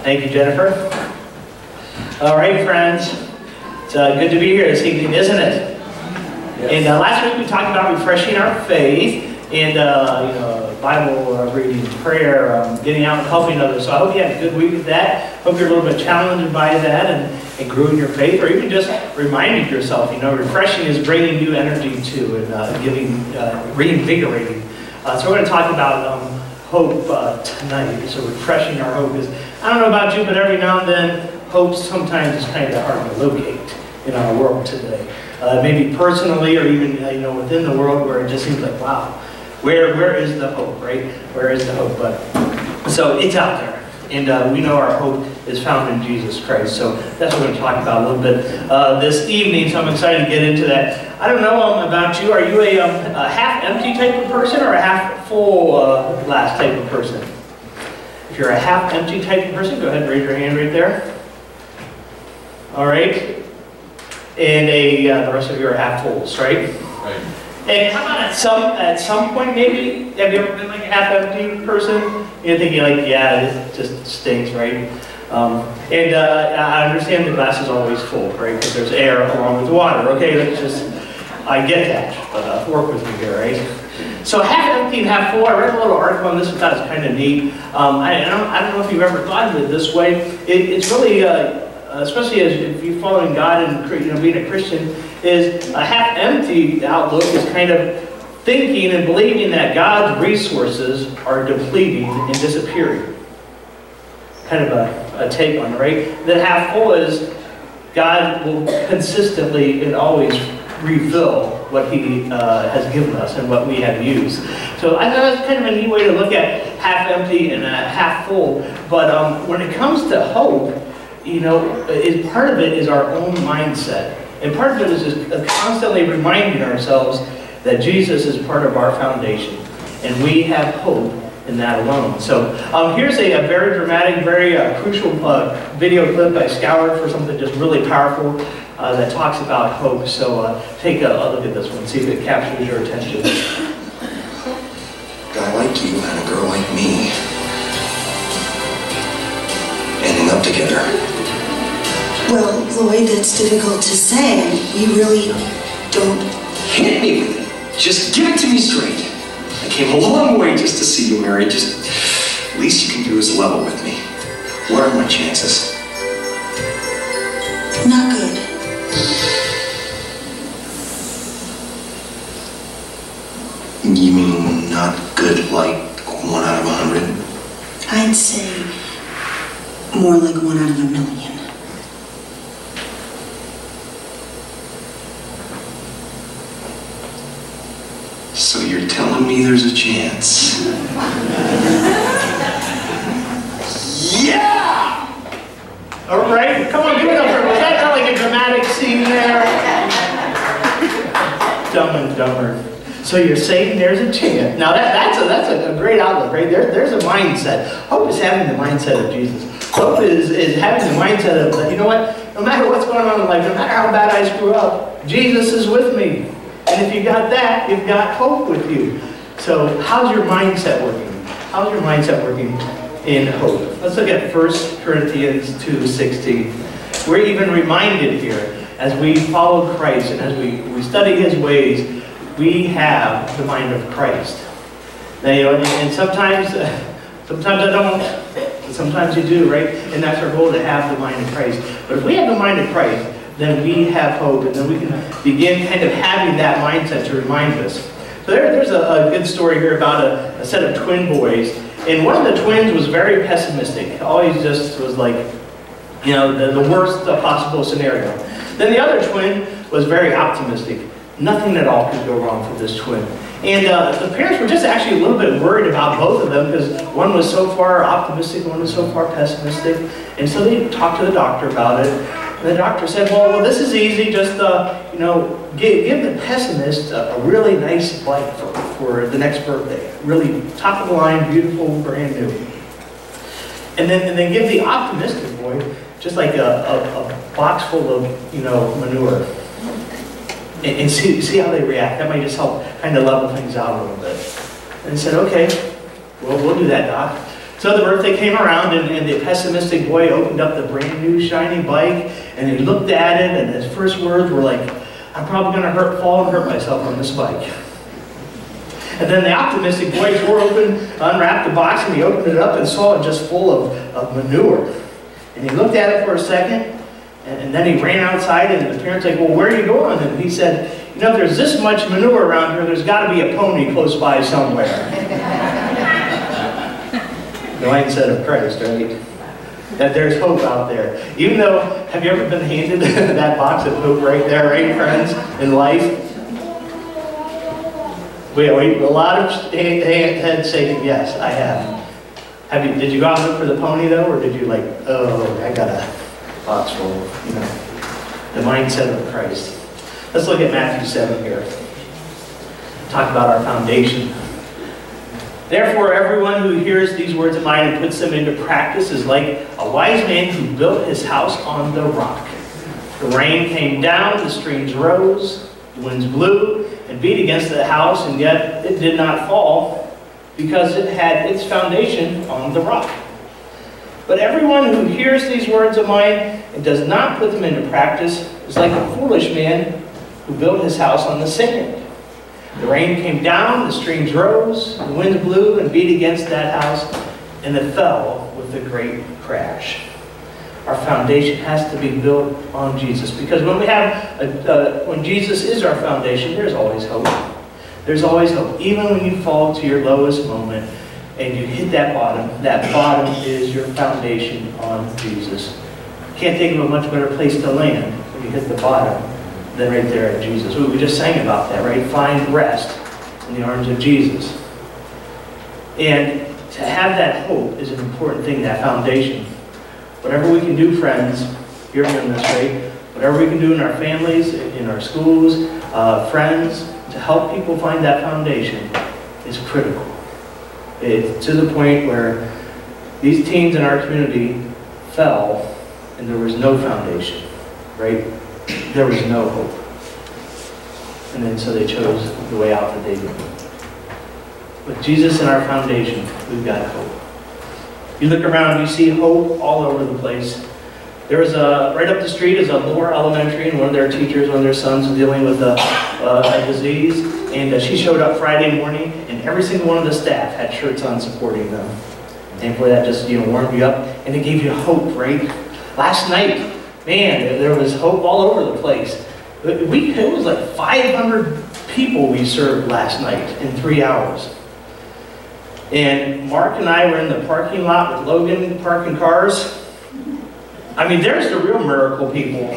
Thank you, Jennifer. All right, friends. It's good to be here this evening, isn't it? Yes. And last week we talked about refreshing our faith and Bible reading, prayer, getting out and helping others. So I hope you had a good week with that. Hope you're a little bit challenged by that and grew in your faith, or even just reminded yourself. Refreshing is bringing new energy to and reinvigorating. So we're going to talk about hope tonight. So refreshing our hope is, I don't know about you, but every now and then, hope sometimes is kind of hard to locate in our world today. Maybe personally or even within the world, where it just seems like, wow, where is the hope, right? Where is the hope? But so it's out there, and we know our hope is found in Jesus Christ. So that's what we're going to talk about a little bit this evening. So I'm excited to get into that. I don't know about you. Are you a half-empty type of person or a half-full glass type of person? If you're a half-empty type of person, go ahead and raise your hand right there. All right. And the rest of you are half-fulls, right? Right. And how about at some point maybe, have you ever been like a half-empty person? You're thinking like, yeah, it just stinks, right? I understand the glass is always full, right? Because there's air along with water. Okay, I get that, but work with me here, right? So half empty and half full. I read a little article on this. I thought it was kind of neat. I don't know if you've ever thought of it this way. It's really, especially if you're following God and being a Christian, is a half empty outlook is kind of thinking and believing that God's resources are depleting and disappearing. Kind of a take on it, right? Then half full is God will consistently and always refill what He has given us and what we have used. So I thought that's kind of a neat way to look at half empty and half full. But when it comes to hope, part of it is our own mindset. And part of it is just constantly reminding ourselves that Jesus is part of our foundation. And we have hope in that alone. So here's a very dramatic, very crucial video clip I scoured for something just really powerful that talks about hope. So take a look at this one, see if it captures your attention. A guy like you and a girl like me ending up together. Well, Lloyd, that's difficult to say. We really don't... Hit me with it. Just give it to me straight. I came a long way just to see you married. Just, least you can do is level with me. What are my chances? Not good. You mean not good like 1 out of 100? I'd say more like 1 out of 1,000,000. So you're telling me there's a chance? Yeah! All right, come on, give it up for me. Was that not like a dramatic scene there? Dumb and Dumber. So you're saying there's a chance. Now that's a great outlook, right? There's a mindset. Hope is having the mindset of Jesus. Hope is having the mindset of, you know what? No matter what's going on in life, no matter how bad I screw up, Jesus is with me. And if you got that, you've got hope with you. So how's your mindset working? How's your mindset working in hope? Let's look at 1 Corinthians 2:16. We're even reminded here, as we follow Christ and as we study His ways, we have the mind of Christ. Now, and sometimes I don't. Sometimes you do, right? And that's our goal, to have the mind of Christ. But if we have the mind of Christ, then we have hope, and then we can begin kind of having that mindset to remind us. So there's a good story here about a set of twin boys, and one of the twins was very pessimistic. Always just was like, the worst possible scenario. Then the other twin was very optimistic. Nothing at all could go wrong for this twin. And the parents were just actually a little bit worried about both of them, because one was so far optimistic, one was so far pessimistic. And so they talked to the doctor about it. And the doctor said, well, this is easy. Just, give the pessimist a really nice bike for the next birthday. Really top of the line, beautiful, brand new. And then give the optimistic boy just like a box full of, manure. And see how they react. That might just help kind of level things out a little bit. And he said, okay, well, we'll do that, Doc. So the birthday came around, and the pessimistic boy opened up the brand new shiny bike, and he looked at it, and his first words were like, I'm probably going to fall and hurt myself on this bike. And then the optimistic boy tore open, unwrapped the box, and he opened it up and saw it just full of manure. And he looked at it for a second, and then he ran outside, and the parents were like, well, where are you going? And he said, you know, if there's this much manure around here, there's got to be a pony close by somewhere. The mindset of Christ, right? That there's hope out there. Even though, have you ever been handed that box of hope right there, right, friends, in life? A lot of heads say, yes, I have. Did you go out and look for the pony, though? Or did you like, oh, I got a box full, you know? The mindset of Christ. Let's look at Matthew 7 here. Talk about our foundation. Therefore, everyone who hears these words of mine and puts them into practice is like a wise man who built his house on the rock. The rain came down, the streams rose, the winds blew and beat against the house, and yet it did not fall because it had its foundation on the rock. But everyone who hears these words of mine and does not put them into practice is like a foolish man who built his house on the sand. The rain came down, the streams rose, the winds blew and beat against that house, and it fell with a great crash. Our foundation has to be built on Jesus, because when we have, when Jesus is our foundation, there's always hope. There's always hope. Even when you fall to your lowest moment and you hit that bottom is your foundation on Jesus. You can't think of a much better place to land when you hit the bottom than right there at Jesus. We just sang about that, right? Find rest in the arms of Jesus. And to have that hope is an important thing, that foundation. Whatever we can do, friends, hear me on this, right? Whatever we can do in our families, in our schools, friends, to help people find that foundation is critical. It's to the point where these teens in our community fell and there was no foundation, right? There was no hope. And then so they chose the way out that they did. With Jesus in our foundation, we've got hope. You look around, you see hope all over the place. There was right up the street is a Lower Elementary, and one of their teachers, one of their sons, was dealing with a disease. And she showed up Friday morning, and every single one of the staff had shirts on supporting them. Thankfully, that just warmed you up, and it gave you hope, right? Last night, man, there was hope all over the place. It was like 500 people we served last night in 3 hours. And Mark and I were in the parking lot with Logan parking cars. I mean, there's the real miracle people.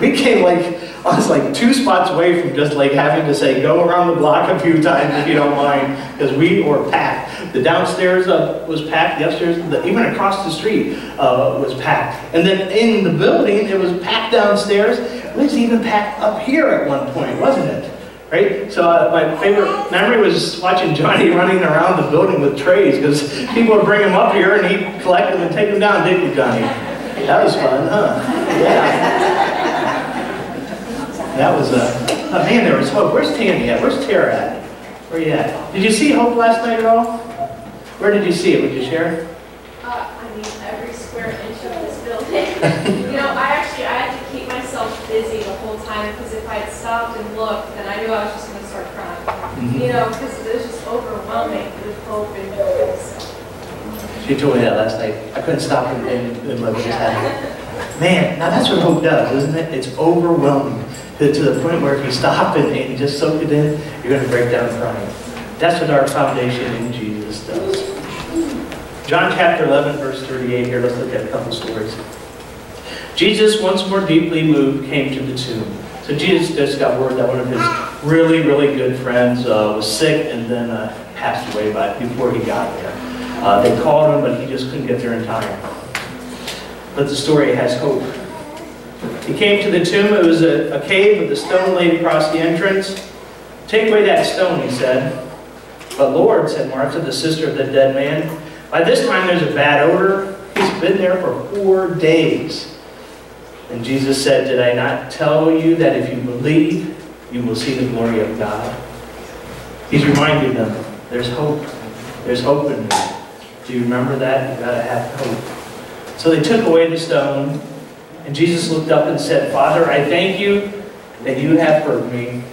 We came I was like 2 spots away from just having to say, go around the block a few times if you don't mind, because we were packed. The downstairs was packed, the upstairs, even across the street was packed. And then in the building, it was packed downstairs. It was even packed up here at one point, wasn't it? Right? So my favorite memory was watching Johnny running around the building with trays, because people would bring him up here and he'd collect them and take them down, didn't you, Johnny? That was fun, huh? Yeah. That was oh man, there was hope. Where's Tammy at? Where's Tara at? Where you at? Did you see hope last night at all? Where did you see it? Would you share? I mean, every square inch of this building. I had to keep myself busy the whole time, because if I had stopped and looked, then I knew I was just going to start crying. Mm-hmm. Because it was just overwhelming with hope and joy. So. She told me that last night. I couldn't stop and look at his head. Man, now that's what hope does, isn't it? It's overwhelming to the point where if you stop and just soak it in, you're going to break down crying. That's what our foundation in Jesus does. John chapter 11, verse 38 here. Let's look at a couple stories. Jesus, once more deeply moved, came to the tomb. So Jesus just got word that one of his really, really good friends was sick and then passed away before he got there. They called him, but he just couldn't get there in time. But the story has hope. He came to the tomb. It was a cave with a stone laid across the entrance. Take away that stone, he said. But Lord, said Martha, the sister of the dead man, by this time there's a bad odor. He's been there for 4 days. And Jesus said, did I not tell you that if you believe, you will see the glory of God? He's reminding them, There's hope. There's hope in me. Do you remember that? You gotta have hope. So they took away the stone, and Jesus looked up and said, Father, I thank you that you have heard me.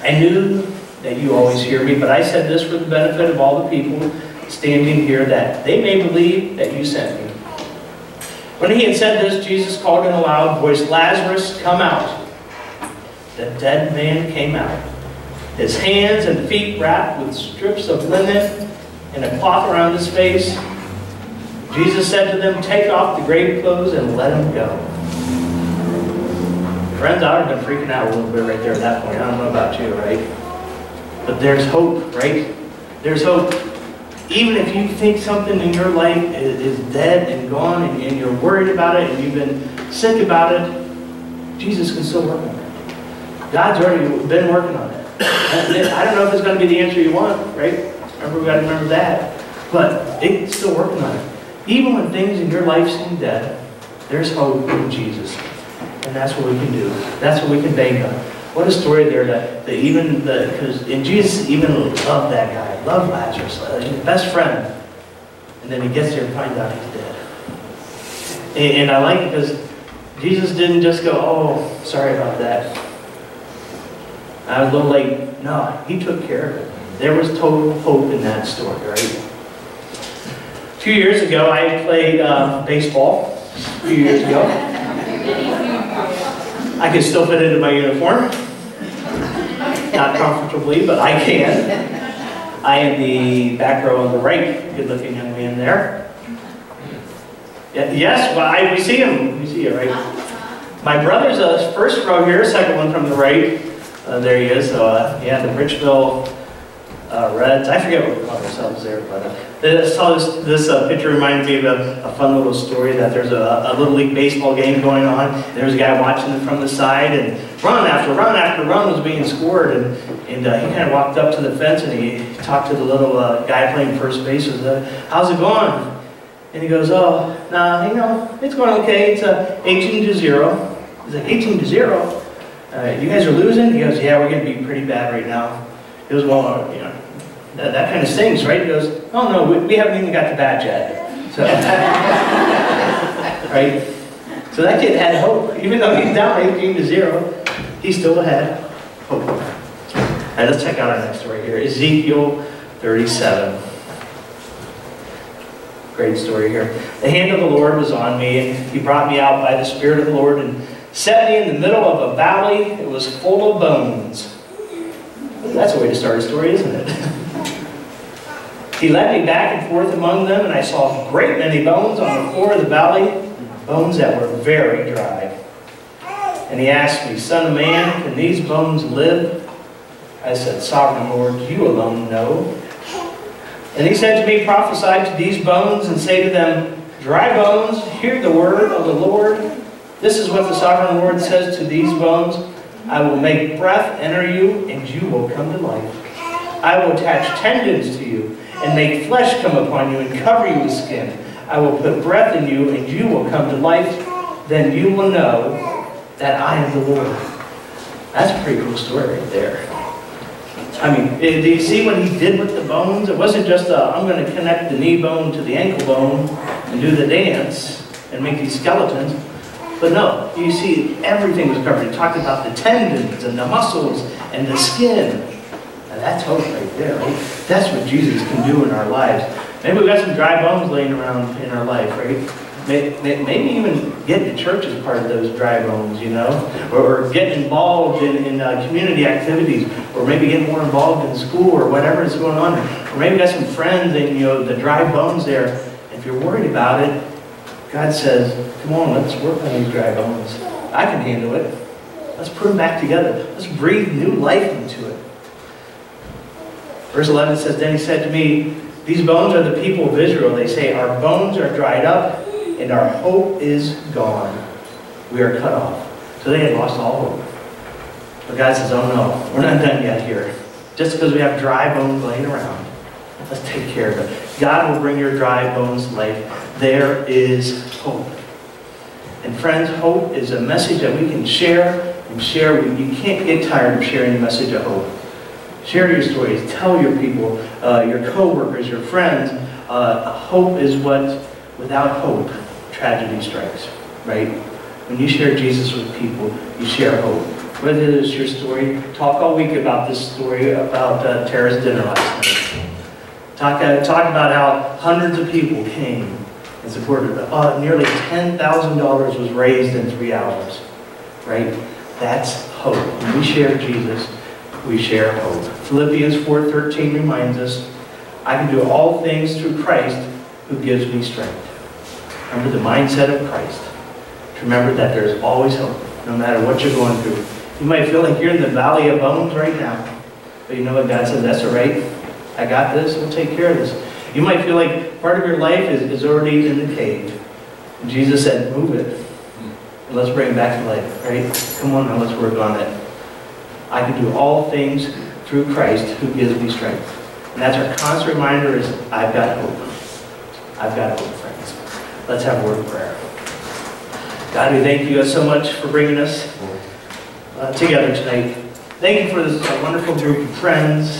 I knew that you always hear me, but I said this for the benefit of all the people standing here, that they may believe that you sent me. When he had said this, Jesus called in a loud voice, Lazarus, come out. The dead man came out, his hands and feet wrapped with strips of linen and a cloth around his face. Jesus said to them, take off the grave clothes and let him go. Friends, I would have been freaking out a little bit right there at that point. I don't know about you, right? But there's hope, right? There's hope. Even if you think something in your life is dead and gone and you're worried about it and you've been sick about it, Jesus can still work on it. God's already been working on it. I don't know if it's going to be the answer you want, right? Remember, we got to remember that. But it's still working on it. Even when things in your life seem dead, there's hope in Jesus. And that's what we can do. That's what we can bank on. What a story there because Jesus even loved that guy, loved Lazarus, his best friend. And then he gets there and finds out he's dead. And I like it because Jesus didn't just go, oh, sorry about that. I was a little late. No, he took care of it. There was total hope in that story, right? A few years ago, I played baseball. A few years ago. I can still fit into my uniform. Not comfortably, but I can. I am the back row on the right. Good-looking young man there. Yes, well, we see him. We see it, right? My brother's first row here, second one from the right. There he is. So, yeah, the Richville Reds. I forget what we call ourselves there, but this picture reminded me of a fun little story that there's a Little League baseball game going on. There's a guy watching it from the side, and run after run was being scored, and he kind of walked up to the fence and he talked to the little guy playing first base. He said, how's it going? And he goes, oh, nah, it's going okay. It's 18-0. He's like, 18-0? You guys are losing? He goes, yeah, we're going to be pretty bad right now. He goes, well, that kind of stings, right? He goes, oh no, we haven't even got to bat yet. So, right? So that kid had hope. Even though he's down 18-0, he still had hope. All right, let's check out our next story here. Ezekiel 37. Great story here. The hand of the Lord was on me, and he brought me out by the Spirit of the Lord and set me in the middle of a valley. It was full of bones. That's a way to start a story, isn't it? He led me back and forth among them, and I saw a great many bones on the floor of the valley, bones that were very dry. And he asked me, Son of man, can these bones live? I said, Sovereign Lord, you alone know. And he said to me, prophesy to these bones and say to them, dry bones, hear the word of the Lord. This is what the Sovereign Lord says to these bones. I will make breath enter you, and you will come to life. I will attach tendons to you, and make flesh come upon you, and cover you with skin. I will put breath in you, and you will come to life. Then you will know that I am the Lord. That's a pretty cool story right there. I mean, do you see what he did with the bones? It wasn't just I'm going to connect the knee bone to the ankle bone and do the dance and make these skeletons. But no, you see, everything was covered. He talked about the tendons and the muscles and the skin. Now that's hope right there, right? That's what Jesus can do in our lives. Maybe we've got some dry bones laying around in our life, right? Maybe even get to church as part of those dry bones, or get involved in community activities, or maybe get more involved in school or whatever is going on. Or maybe got some friends and, the dry bones there. If you're worried about it, God says, come on, let's work on these dry bones. I can handle it. Let's put them back together. Let's breathe new life into it. Verse 11 says, then he said to me, these bones are the people of Israel. They say, our bones are dried up, and our hope is gone. We are cut off. So they had lost all hope. But God says, oh no, we're not done yet here. Just because we have dry bones laying around, let's take care of it. God will bring your dry bones to life. There is hope. And friends, hope is a message that we can share and share. You can't get tired of sharing the message of hope. Share your stories. Tell your people, your co-workers, your friends. Hope is what, without hope, tragedy strikes, right? When you share Jesus with people, you share hope. Whether it's your story, talk all week about this story about Tara's dinner last night. Talk about how hundreds of people came and supported. Nearly $10,000 was raised in 3 hours, right? That's hope. When we share Jesus, we share hope. Philippians 4:13 reminds us, I can do all things through Christ who gives me strength. Remember the mindset of Christ. To remember that there's always hope, no matter what you're going through. You might feel like you're in the valley of bones right now. But you know what God says? That's all right. I got this. We'll take care of this. You might feel like part of your life is already in the cave. And Jesus said, move it. And let's bring it back to life, right? Come on now, let's work on it. I can do all things through Christ who gives me strength. And that's our constant reminder is, I've got hope. I've got hope, friends. Let's have a word of prayer. God, we thank you so much for bringing us together tonight. Thank you for this wonderful group of friends,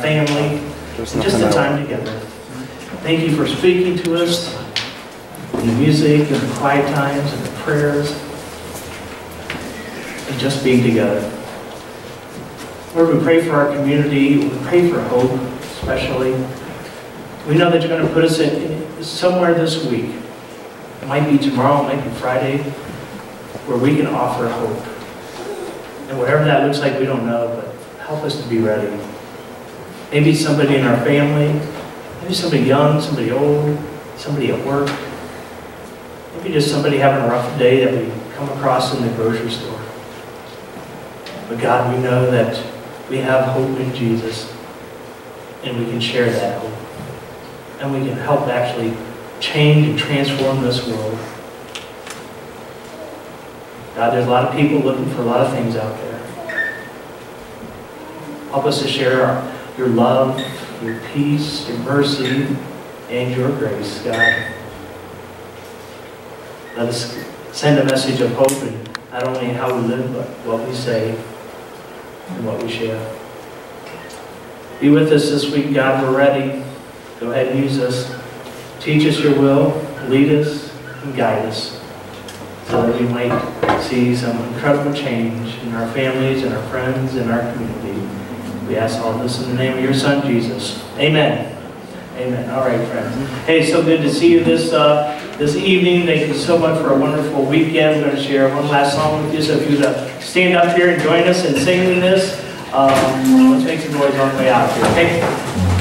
family, and just the time together. Thank you for speaking to us in the music and the quiet times and the prayers and just being together. Lord, we pray for our community. We pray for hope, especially. We know that you're going to put us in somewhere this week. It might be tomorrow, it might be Friday, where we can offer hope. And whatever that looks like, we don't know, but help us to be ready. Maybe somebody in our family, maybe somebody young, somebody old, somebody at work, maybe just somebody having a rough day that we come across in the grocery store. But God, we know that we have hope in Jesus, and we can share that hope. And we can help actually change and transform this world. God, there's a lot of people looking for a lot of things out there. Help us to share your love, your peace, your mercy, and your grace, God. Let us send a message of hope in not only how we live, but what we say and what we share. Be with us this week, God. We're ready. Go ahead and use us. Teach us your will, lead us, and guide us, so that we might see some incredible change in our families and our friends and our community. We ask all this in the name of your Son, Jesus. Amen. Amen. All right, friends. Hey, so good to see you this evening. Thank you so much for a wonderful weekend. We're going to share one last song with you. So if you'd stand up here and join us in singing this, let's make some noise on the way out here, okay?